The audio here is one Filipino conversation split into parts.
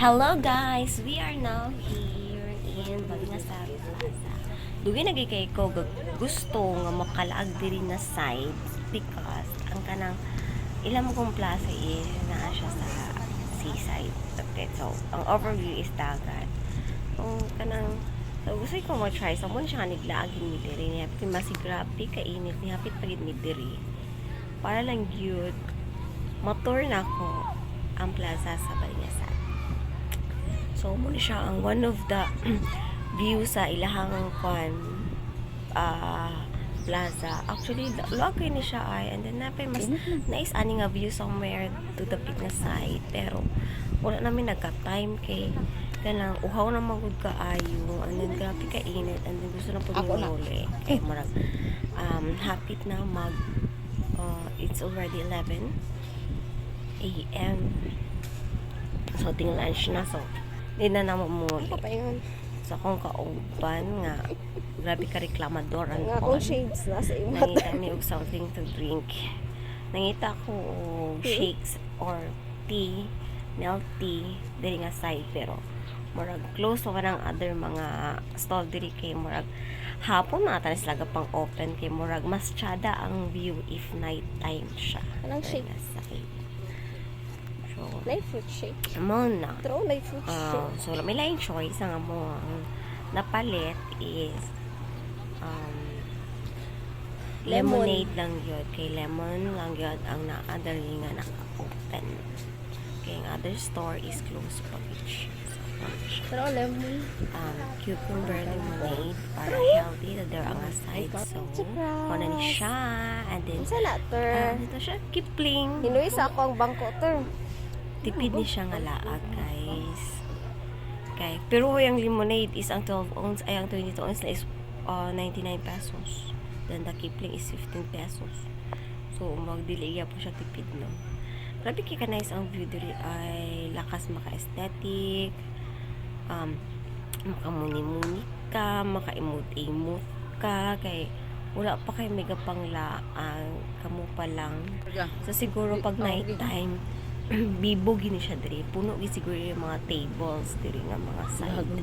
Hello guys! We are now here in Balingasar Plaza. Dugi nagay kay ko gusto nga makalaag diri na side because ang kanang ilang kong plaza is naa siya sa seaside. Okay, so ang overview is dagat. So gusto ko mo try sa mo siya niglaagin mi diri niya pati masigrabe kainit ni hapit pagid mi diri. Para lang gyud motor na ko ang plaza sa Balingasar. So, muna siya ang one of the view sa ilahang plaza. Actually, lagay ni siya ay, and then napay mas nice ani nga view somewhere to the peak na side. Pero, wala namin nagka-time kay kanang uhaw na magud kaayo, and then grabe ka init, and then gusto na po uli. Kay marag, hapit na it's already 11 a.m. So, ting lunch na. So, di na muli. Sa akong kauban nga grabe ka reklamador ang akong shades na sa imot. Nangita ni og something to drink. Nangita ko shakes or tea, milk tea diri nga side, pero murag close pa ng other mga stall diri kay murag hapon na tanis laga pang open kay murag mas tsada ang view if night time siya. Anong shake? Light fruit shake. Mo na. Pero light fruit shake. So, may lain choice ang mo ang napalit is lemonade lang yun. Kay lemon lang yun ang na-other nga naka-open. Kay ang other store is closed pa which. Pero lemon. Cucumber lemonade para healthy na there ang side. So, kung na ni siya. And then, ito siya, Kipling. Hinuwi sa ako ang bangko, ter. Tipid ni siya nga laag, guys. Okay. Pero yung lemonade is ang 12 ounce, ay ang 22 ounce na is 99 pesos. Then the Kipling is 15 pesos. So, magdiliya po siya tipid, no? Grabe kaya nice ang view diri ay lakas maka-aesthetic, makamuni-muni ka, maka-emote-emote ka, kay wala pa kay mega panglaang, kamo pa lang. So, siguro pag night time, bibo gini siya diri, puno gi siguro yung mga tables diri nga mga side.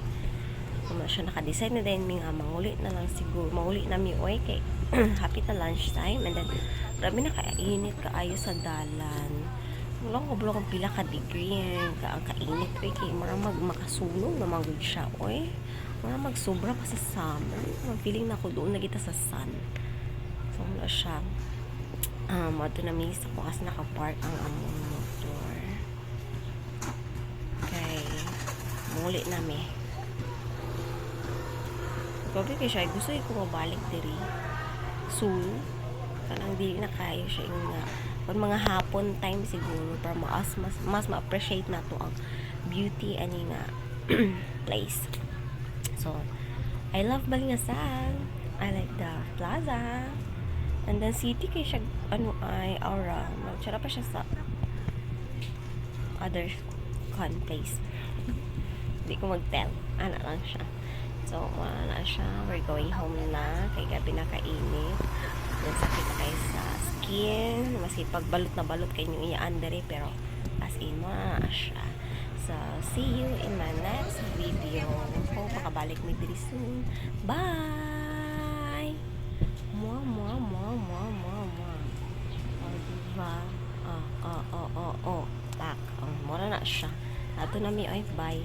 Kung siya naka-design na din nga manguli na lang siguro, manguli na mi oy kay happy na lunch time, and then grabe na kainit kaayo sa dalan. Wala ko kung pila ka degree ka ang kainit oy kay mara makasunog na magud siya oy. Mara magsobra pa sa summer. Feeling na ko doon na kita sa sun. So wala siya. Ato na mi sa kukas naka-park ang among motor. Okay. Muli na mi. Grabe kay siya. Gusto ko mabalik diri. Soon. Kanang dili na kayo siya yung pag mga hapon time siguro para mas ma-appreciate na to ang beauty ani nga place. So, I love Balingasar. I like the plaza. And then city kay siya ay aura. Magtsara pa siya sa other place. Hindi ko mag-tell. Ana lang siya. So, wala siya. We're going home na. Kay gabi na kainit. Then sakit na kayo sa skin. Maski pagbalot na balot kayo nyo iyaan dere. Pero as in mo na siya. So, see you in my next video. Hope makabalik mo diri soon. Bye! Mwah, mwah, mwah, mwah, mwah, mwah. Diba? Tak. Mura na siya. Ato na mi, bye.